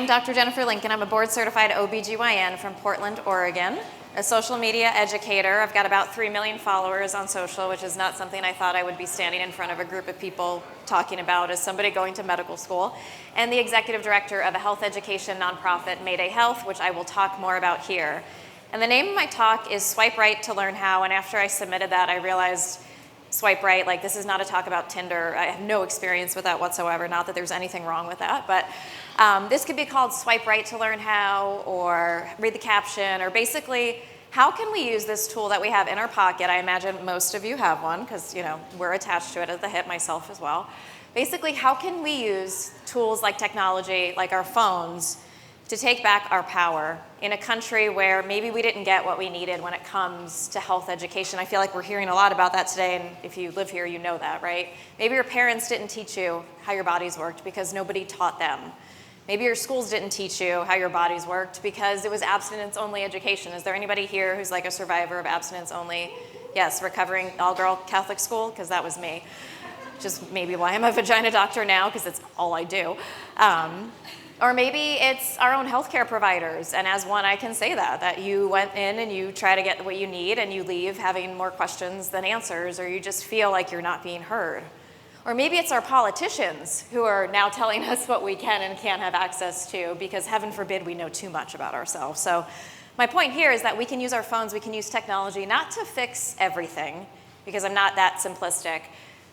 I'm Dr. Jennifer Lincoln. I'm a board-certified OBGYN from Portland, Oregon, a social media educator. I've got about 3 million followers on social, which is not something I thought I would be standing in front of a group of people talking about as somebody going to medical school, and the executive director of a health education nonprofit, Mayday Health, which I will talk more about here. And the name of my talk is Swipe Right to Learn How, and after I submitted that, I realized swipe right, like this is not a talk about Tinder. I have no experience with that whatsoever, not that there's anything wrong with that, but this could be called Swipe Right to Learn How, or read the caption, or basically, how can we use this tool that we have in our pocket? I imagine most of you have one, because we're attached to it at the hip, myself as well. Basically, how can we use tools like technology, like our phones, to take back our power in a country where maybe we didn't get what we needed when it comes to health education? I feel like we're hearing a lot about that today, and if you live here, you know that, right? Maybe your parents didn't teach you how your bodies worked because nobody taught them. Maybe your schools didn't teach you how your bodies worked because it was abstinence-only education. Is there anybody here who's like a survivor of abstinence-only? Yes, recovering all-girl Catholic school, because that was me. Just maybe why I'm a vagina doctor now, because it's all I do. Or maybe it's our own healthcare providers, and as one I can say that you went in and you try to get what you need and you leave having more questions than answers, or you just feel like you're not being heard. Or maybe it's our politicians who are now telling us what we can and can't have access to because heaven forbid we know too much about ourselves. So my point here is that we can use our phones, we can use technology not to fix everything, because I'm not that simplistic,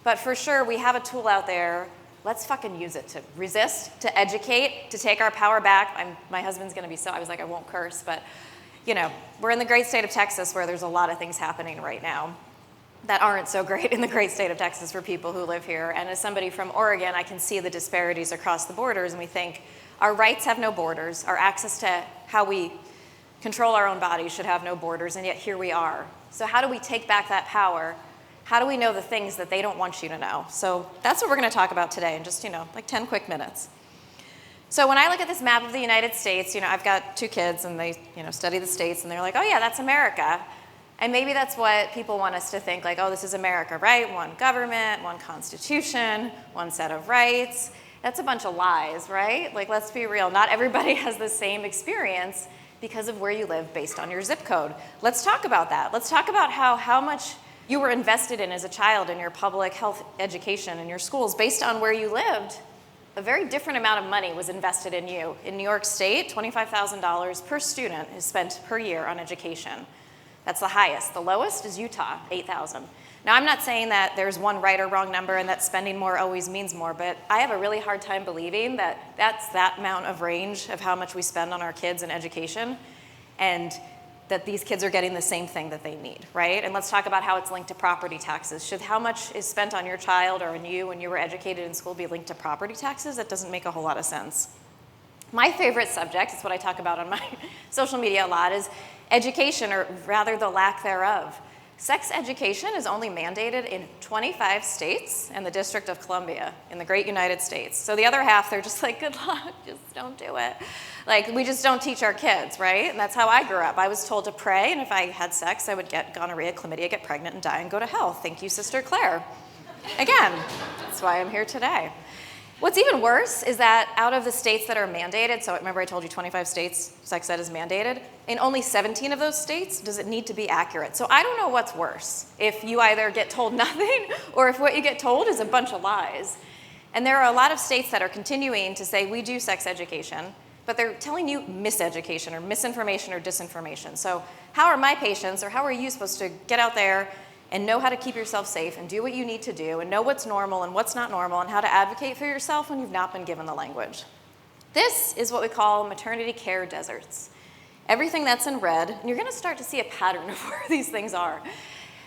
but for sure we have a tool out there. Let's fucking use it to resist, to educate, to take our power back. My husband's gonna be I was like, I won't curse, but we're in the great state of Texas where there's a lot of things happening right now that aren't so great in the great state of Texas for people who live here. And as somebody from Oregon, I can see the disparities across the borders, and we think our rights have no borders, our access to how we control our own bodies should have no borders, and yet here we are. So how do we take back that power? How do we know the things that they don't want you to know? So that's what we're going to talk about today in just, like 10 quick minutes. So when I look at this map of the United States, I've got 2 kids and they, study the states, and they're like, oh yeah, that's America. And maybe that's what people want us to think, like, oh, this is America, right? One government, one constitution, one set of rights. That's a bunch of lies, right? Like, let's be real. Not everybody has the same experience because of where you live based on your zip code. Let's talk about that. Let's talk about how much you were invested in as a child in your public health education in your schools based on where you lived. A very different amount of money was invested in you. In New York State, $25,000 per student is spent per year on education. That's the highest. The lowest is Utah, $8,000. Now, I'm not saying that there's one right or wrong number and that spending more always means more, but I have a really hard time believing that that's that amount of range of how much we spend on our kids in education, and that these kids are getting the same thing that they need, right? And let's talk about how it's linked to property taxes. Should how much is spent on your child or on you when you were educated in school be linked to property taxes? That doesn't make a whole lot of sense. My favorite subject, it's what I talk about on my social media a lot, is education, or rather the lack thereof. Sex education is only mandated in 25 states and the District of Columbia in the great United States. So the other half, they're just like, good luck, just don't do it. Like, we just don't teach our kids, right? And that's how I grew up. I was told to pray, and if I had sex, I would get gonorrhea, chlamydia, get pregnant, and die and go to hell. Thank you, Sister Claire. Again, that's why I'm here today. What's even worse is that out of the states that are mandated, so remember I told you 25 states sex ed is mandated, in only 17 of those states does it need to be accurate. So I don't know what's worse, if you either get told nothing or if what you get told is a bunch of lies. And there are a lot of states that are continuing to say we do sex education, but they're telling you miseducation or misinformation or disinformation. So how are my patients, or how are you supposed to get out there and know how to keep yourself safe and do what you need to do and know what's normal and what's not normal and how to advocate for yourself when you've not been given the language? This is what we call maternity care deserts. Everything that's in red, and you're gonna start to see a pattern of where these things are.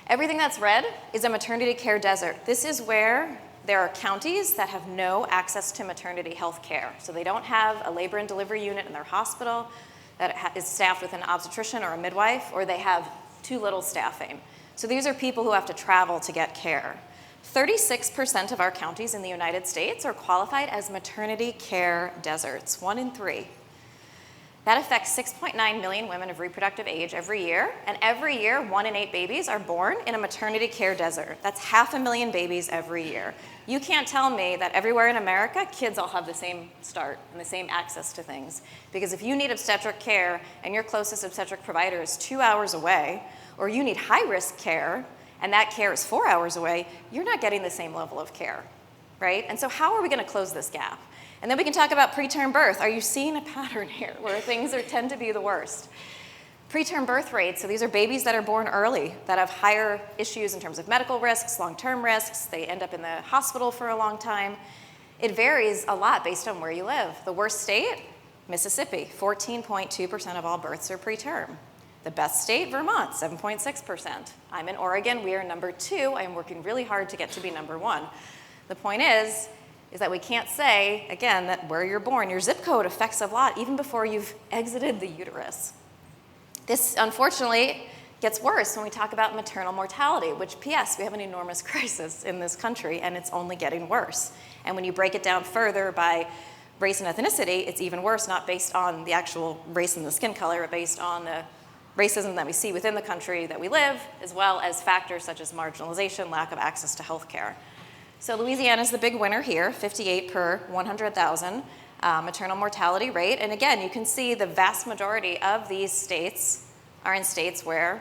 Everything that's red is a maternity care desert. This is where there are counties that have no access to maternity health care. So they don't have a labor and delivery unit in their hospital that is staffed with an obstetrician or a midwife, or they have too little staffing. So these are people who have to travel to get care. 36% of our counties in the United States are qualified as maternity care deserts, 1 in 3. That affects 6.9 million women of reproductive age every year, and every year, 1 in 8 babies are born in a maternity care desert. That's 500,000 babies every year. You can't tell me that everywhere in America, kids all have the same start and the same access to things. Because if you need obstetric care and your closest obstetric provider is 2 hours away, or you need high-risk care and that care is 4 hours away, you're not getting the same level of care, right? And so how are we going to close this gap? And then we can talk about preterm birth. Are you seeing a pattern here where things tend to be the worst? Preterm birth rates, so these are babies that are born early that have higher issues in terms of medical risks, long-term risks. They end up in the hospital for a long time. It varies a lot based on where you live. The worst state, Mississippi, 14.2% of all births are preterm. The best state, Vermont, 7.6%. I'm in Oregon, we are number 2. I am working really hard to get to be number 1. The point is that we can't say, again, that where you're born, your zip code affects a lot even before you've exited the uterus. This, unfortunately, gets worse when we talk about maternal mortality, which, P.S., we have an enormous crisis in this country, and it's only getting worse. And when you break it down further by race and ethnicity, it's even worse, not based on the actual race and the skin color, but based on the racism that we see within the country that we live, as well as factors such as marginalization, lack of access to health care. So Louisiana is the big winner here, 58 per 100,000 maternal mortality rate. And again, you can see the vast majority of these states are in states where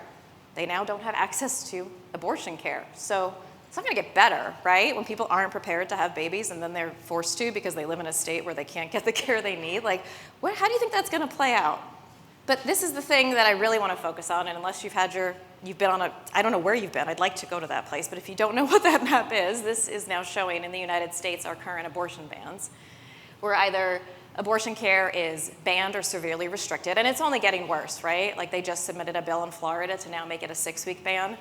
they now don't have access to abortion care. So it's not going to get better, right? When people aren't prepared to have babies and then they're forced to because they live in a state where they can't get the care they need. Like, how do you think that's going to play out? But this is the thing that I really want to focus on, and unless you've been on I don't know where you've been, I'd like to go to that place, but if you don't know what that map is, this is now showing in the United States our current abortion bans, where either abortion care is banned or severely restricted, and it's only getting worse, right? Like they just submitted a bill in Florida to now make it a 6-week ban,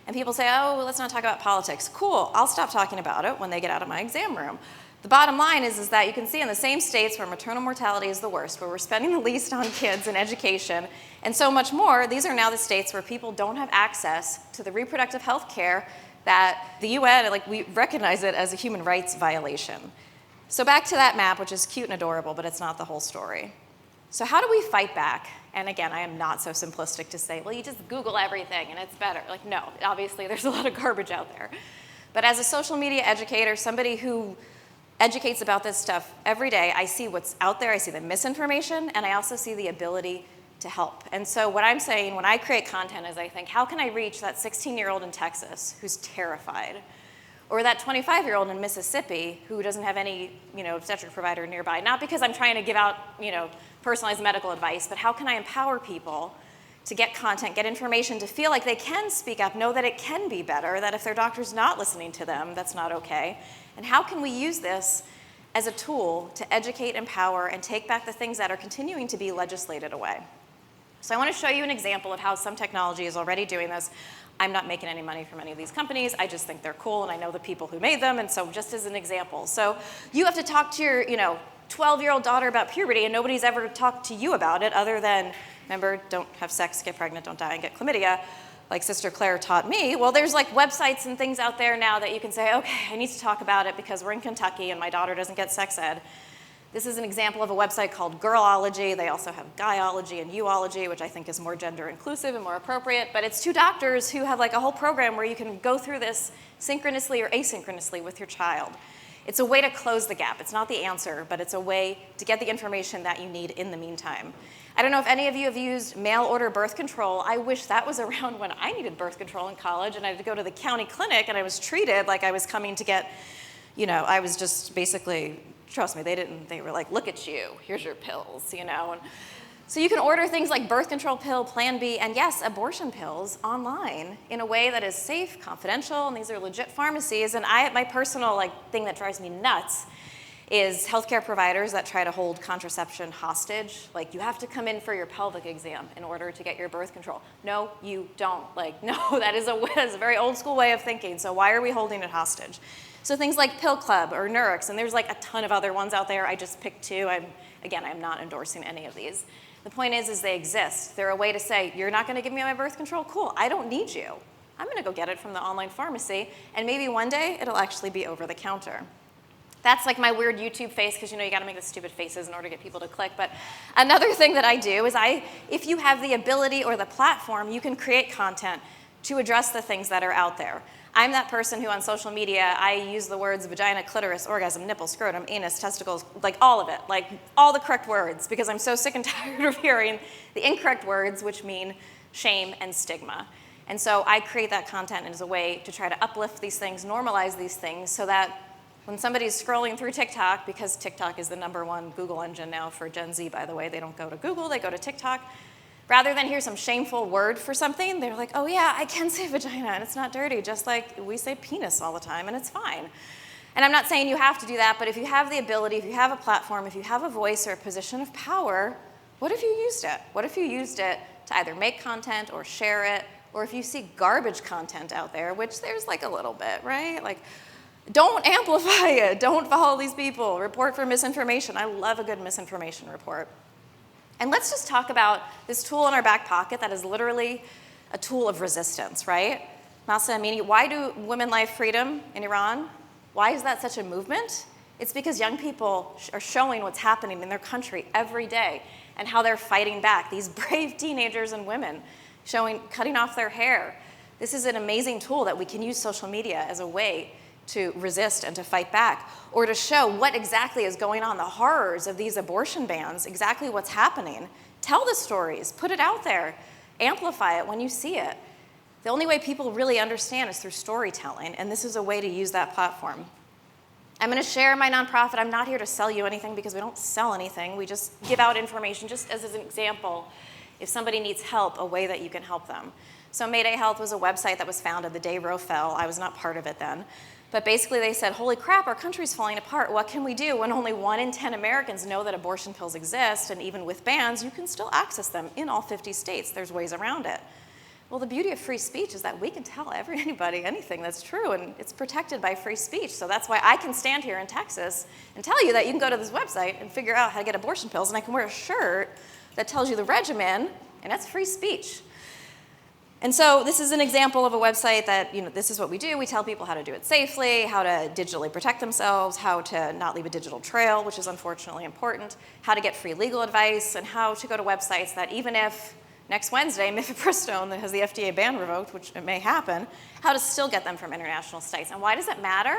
and people say, oh, well, let's not talk about politics. Cool, I'll stop talking about it when they get out of my exam room. The bottom line is that you can see in the same states where maternal mortality is the worst, where we're spending the least on kids and education, and so much more, these are now the states where people don't have access to the reproductive health care that the UN, we recognize it as a human rights violation. So back to that map, which is cute and adorable, but it's not the whole story. So how do we fight back? And again, I am not so simplistic to say, well, you just Google everything and it's better. Like, no, obviously there's a lot of garbage out there. But as a social media educator, somebody who educates about this stuff every day, I see what's out there, I see the misinformation, and I also see the ability to help. And so what I'm saying when I create content is I think, how can I reach that 16-year-old in Texas who's terrified? Or that 25-year-old in Mississippi who doesn't have any, obstetric provider nearby? Not because I'm trying to give out, personalized medical advice, but how can I empower people to get content, get information, to feel like they can speak up, know that it can be better, that if their doctor's not listening to them, that's not okay. And how can we use this as a tool to educate, empower, and take back the things that are continuing to be legislated away? So I want to show you an example of how some technology is already doing this. I'm not making any money from any of these companies. I just think they're cool, and I know the people who made them, and so just as an example. So you have to talk to your, 12-year-old daughter about puberty, and nobody's ever talked to you about it other than, remember, don't have sex, get pregnant, don't die, and get chlamydia, like Sister Claire taught me. Well, there's websites and things out there now that you can say, okay, I need to talk about it because we're in Kentucky and my daughter doesn't get sex ed. This is an example of a website called Girlology. They also have Guyology and Uology, which I think is more gender inclusive and more appropriate. But it's 2 doctors who have a whole program where you can go through this synchronously or asynchronously with your child. It's a way to close the gap. It's not the answer, but it's a way to get the information that you need in the meantime. I don't know if any of you have used mail order birth control. I wish that was around when I needed birth control in college and I had to go to the county clinic and I was treated like I was coming to get, I was just basically, trust me, they were like, look at you, here's your pills, And so you can order things like birth control pill, Plan B, and yes, abortion pills online in a way that is safe, confidential, and these are legit pharmacies. And my personal thing that drives me nuts is healthcare providers that try to hold contraception hostage. You have to come in for your pelvic exam in order to get your birth control. No, you don't. No, that is a very old school way of thinking. So why are we holding it hostage? So things like Pill Club or Nurx, and there's a ton of other ones out there. I just picked 2. I'm not endorsing any of these. The point is they exist. They're a way to say, you're not going to give me my birth control? Cool, I don't need you. I'm going to go get it from the online pharmacy, and maybe one day it'll actually be over the counter. That's like my weird YouTube face, because you gotta make the stupid faces in order to get people to click. But another thing that I do is if you have the ability or the platform, you can create content to address the things that are out there. I'm that person who on social media, I use the words vagina, clitoris, orgasm, nipple, scrotum, anus, testicles, like all of it, like all the correct words, because I'm so sick and tired of hearing the incorrect words, which mean shame and stigma. And so I create that content as a way to try to uplift these things, normalize these things, so that when somebody's scrolling through TikTok, because TikTok is the #1 Google engine now for Gen Z, by the way, they don't go to Google, they go to TikTok. Rather than hear some shameful word for something, they're like, oh yeah, I can say vagina, and it's not dirty, just like we say penis all the time, and it's fine. And I'm not saying you have to do that, but if you have the ability, if you have a platform, if you have a voice or a position of power, what if you used it? What if you used it to either make content or share it, or if you see garbage content out there, which there's like a little bit, right? Like, don't amplify it. Don't follow these people. Report for misinformation. I love a good misinformation report. And let's just talk about this tool in our back pocket that is literally a tool of resistance, right? Mahsa Amini, why do women life freedom in Iran? Why is that such a movement? It's because young people are showing what's happening in their country every day and how they're fighting back. These brave teenagers and women cutting off their hair. This is an amazing tool that we can use social media as a way to resist and to fight back, or to show what exactly is going on, the horrors of these abortion bans, exactly what's happening. Tell the stories, put it out there, amplify it when you see it. The only way people really understand is through storytelling, and this is a way to use that platform. I'm going to share my nonprofit. I'm not here to sell you anything because we don't sell anything. We just give out information just as an example. If somebody needs help, a way that you can help them. So Mayday Health was a website that was founded the day Roe fell. I was not part of it then. But basically they said, holy crap, our country's falling apart. What can we do when only 1 in 10 Americans know that abortion pills exist, and even with bans, you can still access them in all 50 states. There's ways around it. Well, the beauty of free speech is that we can tell anybody anything that's true, and it's protected by free speech. So that's why I can stand here in Texas and tell you that you can go to this website and figure out how to get abortion pills, and I can wear a shirt that tells you the regimen, and that's free speech. And so this is an example of a website that, this is what we do. We tell people how to do it safely, how to digitally protect themselves, how to not leave a digital trail, which is unfortunately important, how to get free legal advice, and how to go to websites that even if next Wednesday mifepristone that has the FDA ban revoked, which it may happen, how to still get them from international sites. And why does it matter?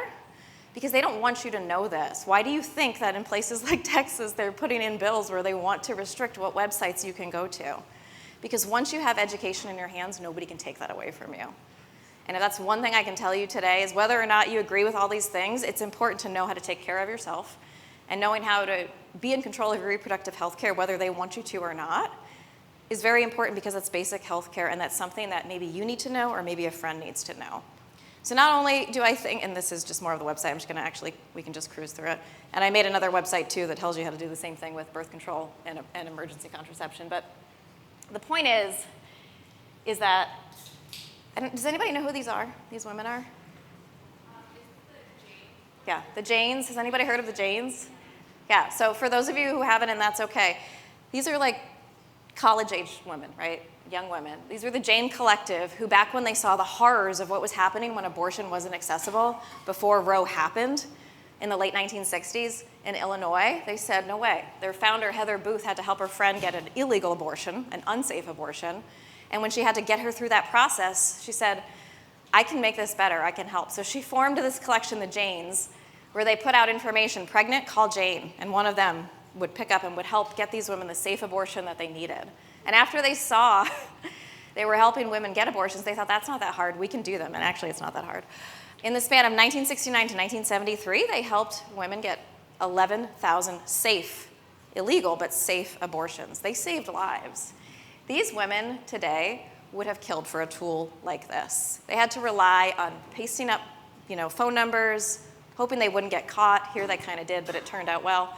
Because they don't want you to know this. Why do you think that in places like Texas they're putting in bills where they want to restrict what websites you can go to? Because once you have education in your hands, nobody can take that away from you. And if that's one thing I can tell you today is whether or not you agree with all these things, it's important to know how to take care of yourself, and knowing how to be in control of your reproductive health care, whether they want you to or not, is very important, because it's basic health care, and that's something that maybe you need to know or maybe a friend needs to know. So not only do I think, and this is just more of the website, I'm just going to we can just cruise through it. And I made another website too that tells you how to do the same thing with birth control and emergency contraception. But the point is that, does anybody know who these women are? Yeah, the Janes. Has anybody heard of the Janes? Yeah, so for those of you who haven't, and that's okay, these are like college-age women, right? Young women. These were the Jane Collective, who back when they saw the horrors of what was happening when abortion wasn't accessible before Roe happened in the late 1960s in Illinois, they said, no way. Their founder, Heather Booth, had to help her friend get an illegal abortion, an unsafe abortion. And when she had to get her through that process, she said, I can make this better, I can help. So she formed this collection, the Janes, where they put out information, pregnant, call Jane. And one of them would pick up and would help get these women the safe abortion that they needed. And after they saw they were helping women get abortions, they thought, that's not that hard, we can do them. And actually, it's not that hard. In the span of 1969 to 1973, they helped women get 11,000 safe, illegal, but safe abortions. They saved lives. These women today would have killed for a tool like this. They had to rely on pasting up, phone numbers, hoping they wouldn't get caught. Here they kind of did, but it turned out well.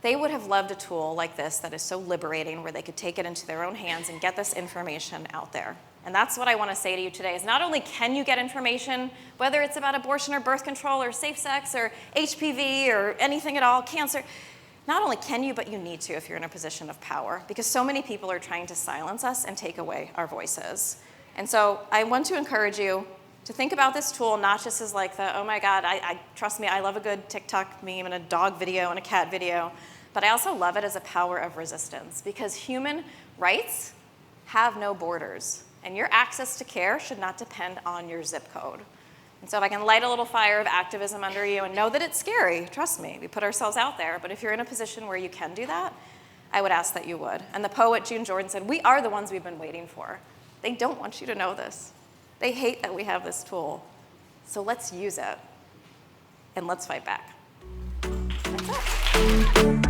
They would have loved a tool like this that is so liberating, where they could take it into their own hands and get this information out there. And that's what I want to say to you today, is not only can you get information, whether it's about abortion or birth control or safe sex or HPV or anything at all, cancer, not only can you, but you need to if you're in a position of power, because so many people are trying to silence us and take away our voices. And so I want to encourage you To think about this tool not just as like the, oh my God, trust me, I love a good TikTok meme and a dog video and a cat video, but I also love it as a power of resistance, because human rights have no borders, and your access to care should not depend on your zip code. And so if I can light a little fire of activism under you, and know that it's scary, trust me, we put ourselves out there, but if you're in a position where you can do that, I would ask that you would. And the poet June Jordan said, we are the ones we've been waiting for. They don't want you to know this. They hate that we have this tool. So let's use it, and let's fight back. That's it.